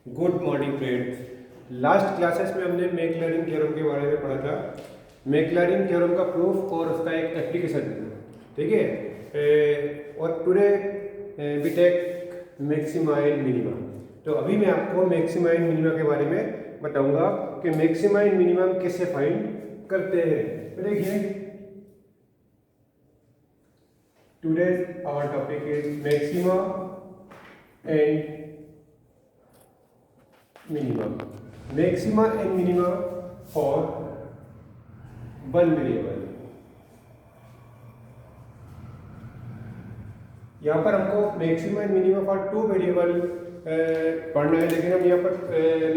Good morning friends. Last classes में हमने मैक्लैरिन theorem के बारे में पढ़ा था। मैक्लैरिन थ्योरम का प्रूफ और उसका एक एप्लीकेशन, ठीक है। और today we take maxima and minima. तो अभी मैं आपको मैक्सिमा एंड मिनिमा के बारे में बताऊंगा कि मैक्सिमा एंड मिनिमा कैसे फाइंड करते हैं। तो देखिए, today's our topic is maxima and minimum. Maxima and minima for one variable. यहाँ पर हमको maxima and minima for two variable पढ़ना है, लेकिन हम यहाँ पर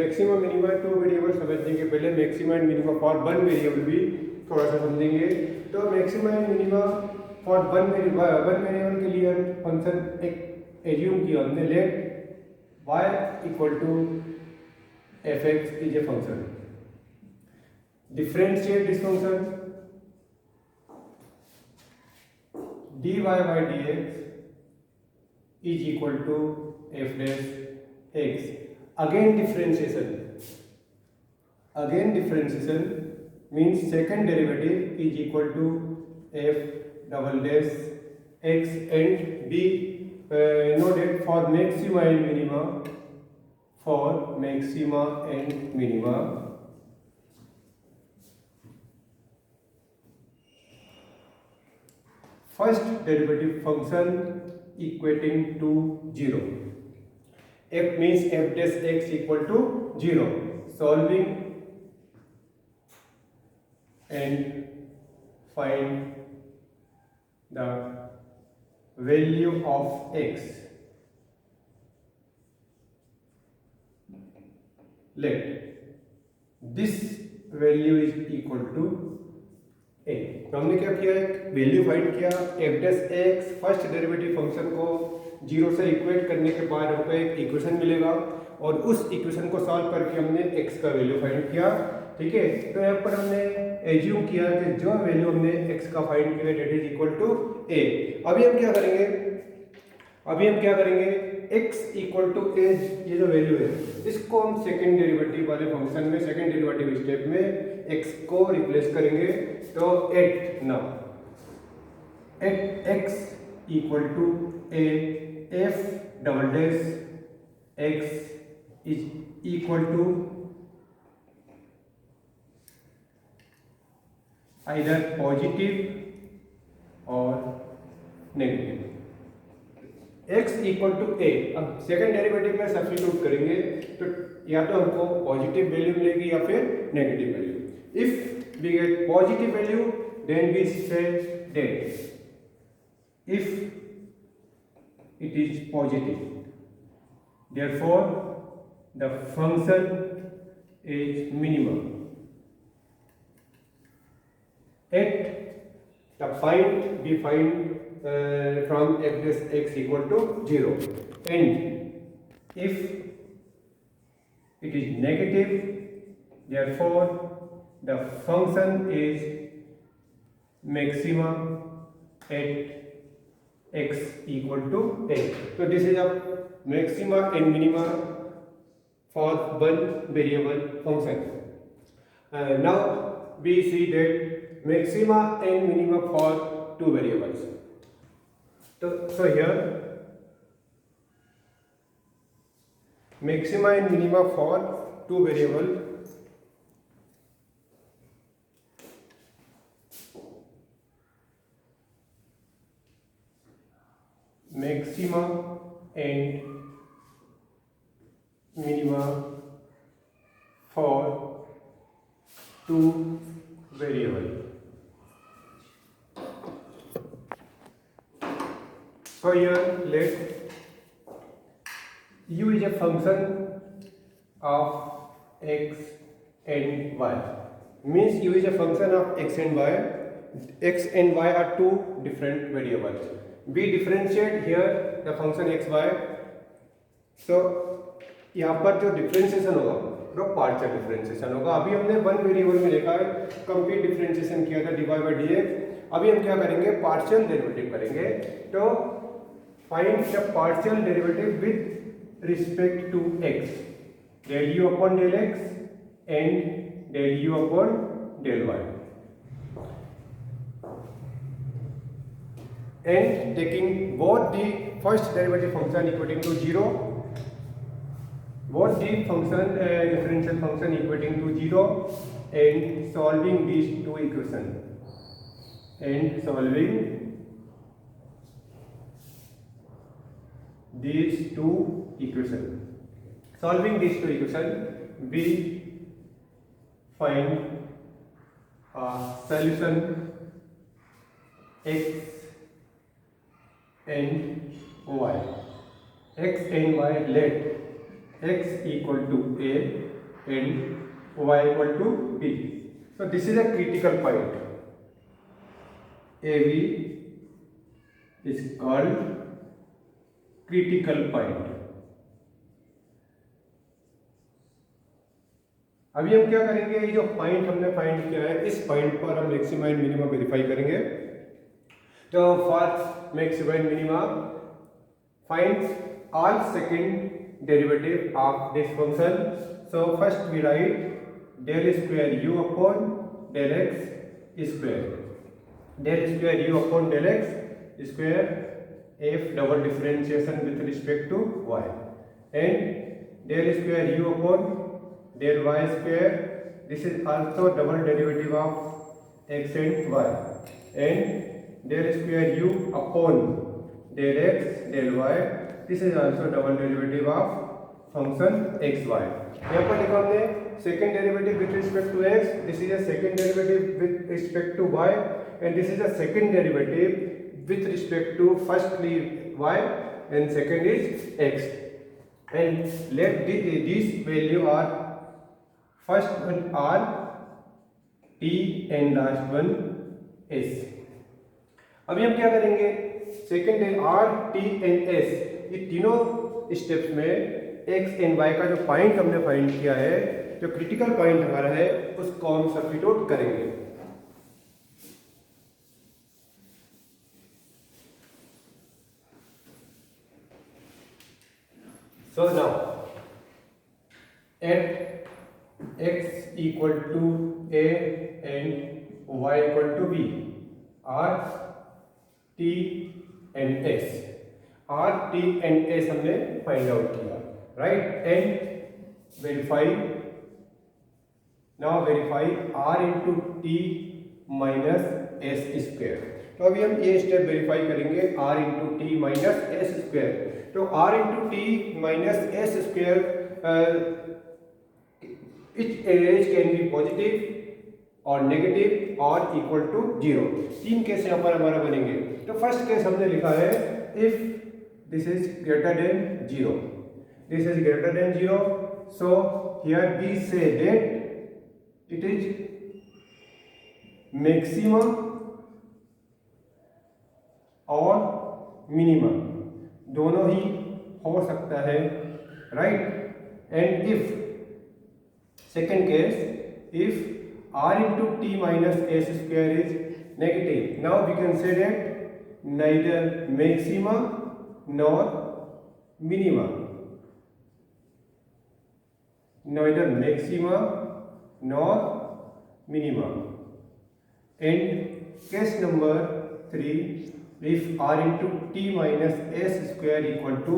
मैक्सिमा मिनिमा टू वेरिएबल समझने के पहले maxima and minima for one variable भी थोड़ा सा समझेंगे। तो maxima and minima for one variable के लिए हम फंक्शन एक एज्यूम किया हमने, let y equal to fx is a function. Differentiate this function dy by dx is equal to f dash x. Again differentiation means second derivative is equal to f double dash x, and be noted for maxima and minima. For maxima and minima, first derivative function equating to 0. F means f dash x equal to 0. Solving and find the value of x. Let this value is equal to a. तो हमने क्या किया, एक value find किया f dash x। First derivative function को zero से equate करने के बाद हमको एक इक्वेशन मिलेगा, और उस इक्वेशन को सॉल्व करके हमने x का वैल्यू फाइंड किया, ठीक है। तो यहाँ पर हमने एज्यूम किया कि जो वैल्यू हमने x का फाइंड किया that is equal to a। अभी हम क्या करेंगे, x इक्वल टू a, ये जो वैल्यू है इसको हम सेकेंड डेरिवेटिव वाले फंक्शन में, सेकेंड डेरिवेटिव स्टेप में x को रिप्लेस करेंगे। तो at x equal to a, f double dash x is equal to either positive और negative. x equal to a, अब सेकेंड डेरिवेटिव में सब्स्टिट्यूट करेंगे तो या तो हमको पॉजिटिव वैल्यू मिलेगी या फिर negative value. If we get positive value then we say that if it is positive therefore the function is minimum at the find we find from f dash x equal to 0, and if it is negative therefore the function is maxima at x equal to a. So this is a maxima and minima for one variable function. Now we see that maxima and minima for two variables. So here maxima and minima for two variable, maxima and minima for two variable. So here let u is a function of x and y, means u is a function of x and y. X and y are two different variables. We differentiate here the function x y. So यहाँ पर जो differentiation होगा वो partial differentiation होगा। अभी हमने one variable में देखा है, कंप्लीट डिफरेंशिएशन किया था dy by dx। अभी हम क्या करेंगे, पार्शियल डेरिवेटिव करेंगे। तो find the partial derivative with respect to x, del u upon del x and del u upon del y, and taking both the first derivative function equating to 0, both the function differential function equating to 0, and solving these two equations, and solving these two equations. Solving these two equations, we find a solution x and y. X and y, let x equal to a and y equal to b. So this is a critical point. AB is called critical point. अभी हम क्या करेंगे, ये जो point हमने find किया है, इस पॉइंट पर हम मैक्सिमा एंड मिनिमा वेरीफाई करेंगे. तो for maxima and minima find all second derivative of this function. So first we write del square u upon del x square, del square u upon del x square f double differentiation with respect to y, and del square u upon del y square, this is also double derivative of x and y, and del square u upon del x del y, this is also double derivative of function xy. यहाँ पर लिखा हमने second derivative with respect to x, this is a second derivative with respect to y, and this is a second derivative with respect to firstly y and second is x, and let these value are first one R, T and last one S. अभी हम क्या करेंगे, second है R, T and S, ये तीनों steps में X and Y का जो पॉइंट हमने फाइंड किया है, जो क्रिटिकल पॉइंट हमारा है, उसको हम सब्स्टिट्यूट करेंगे. So now at x equal to a and y equal to b, r, t and s, r, t and s हमने फाइंड आउट किया, right, and verify. Now verify r into T minus s square. तो अभी हम ये step verify करेंगे, r into T minus s square. तो r into T minus s square, each edge can be positive or negative or equal to 0. तीन case यहाँ पर हमारा बनेंगे. तो फर्स्ट केस हमने लिखा है if this is greater than 0, this is greater than 0, so here we say that it is maximum और minimum दोनों ही हो सकता है, right. And if second case, if r into t minus s square is negative, now we can say that neither maxima nor minima, neither maxima nor minima. And case number 3, if r into t minus s square equal to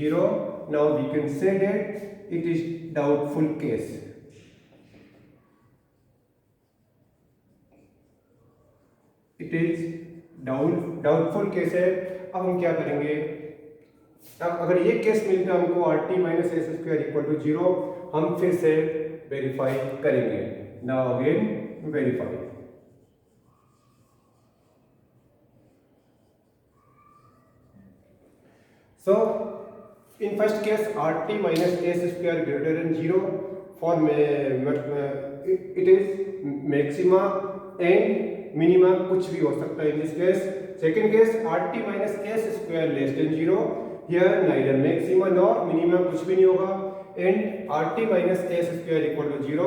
0, now we can say that it is doubtful case. It is doubtful case है. अब हम क्या करेंगे, अब अगर ये case मिलता है हमको r t minus s square equal to 0, हम फिर से वेरीफाई करेंगे. Now again verify. So in first case r t minus s square greater than 0 for it is maxima and minima कुछ भी हो सकता है in this case. Second case r t minus s square less than 0, here neither maxima nor minima कुछ भी नहीं होगा, and r t minus s square equal to 0.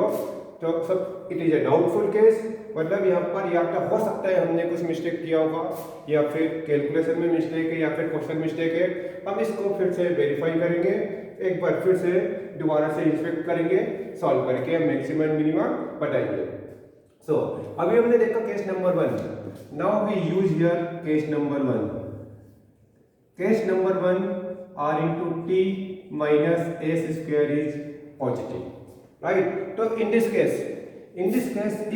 तो सब it is a doubtful case, मतलब यहाँ पर या तो हो सकता है हमने कुछ मिस्टेक किया होगा, या फिर कैलकुलेशन में मिस्टेक है, या फिर क्वेश्चन मिस्टेक है. हम इसको फिर से वेरीफाई करेंगे. एक बार फिर से दोबारा से इंस्पेक्ट करेंगे, सॉल्व करके मैक्सिमा एंड मिनिमा बताएंगे। सो अभी हमने देखा case number 1। Now we use here case number 1। Case number 1 r into t minus s square is positive, right? So in this case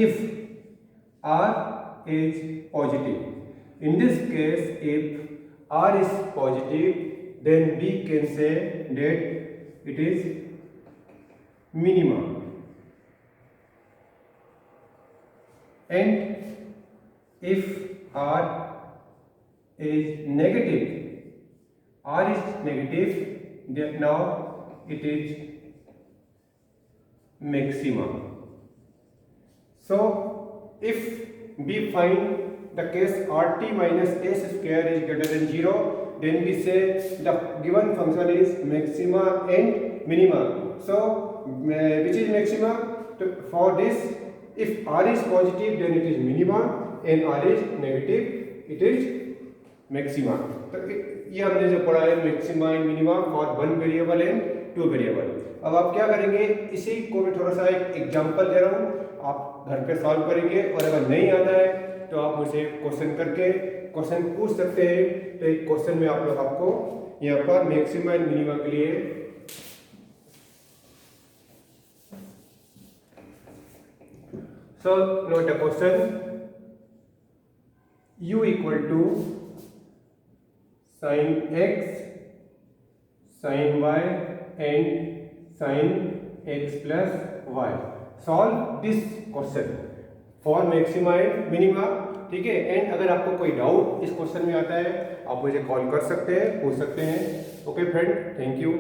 if r is positive, in this case if r is positive, then we can say that it is minima, and if r is negative, then now it is maxima. So if we find the case rt minus s square is greater than 0, then we say the given function is maxima and minima. So which is maxima? For this, if r is positive then it is minima, and r is negative it is maxima. तो ये हमने जो पढ़ा है maxima and minima for 1 variable and 2 variable. अब आप क्या करेंगे, इसी को मैं थोड़ा सा एक एग्जांपल दे रहा हूँ, आप घर पे सॉल्व करेंगे, और अगर नहीं आता है तो आप मुझे क्वेश्चन करके क्वेश्चन पूछ सकते हैं। तो एक क्वेश्चन में आप लोग आपको यहाँ पर मैक्सिमा एंड मिनिमा के लिए so note a question, u equal to sin x, sin y and sin x plus y. Solve this question for maxima and minima, ठीक है। एंड अगर आपको कोई डाउट इस क्वेश्चन में आता है, आप मुझे कॉल कर सकते हैं, पूछ सकते हैं। Okay friend, thank you.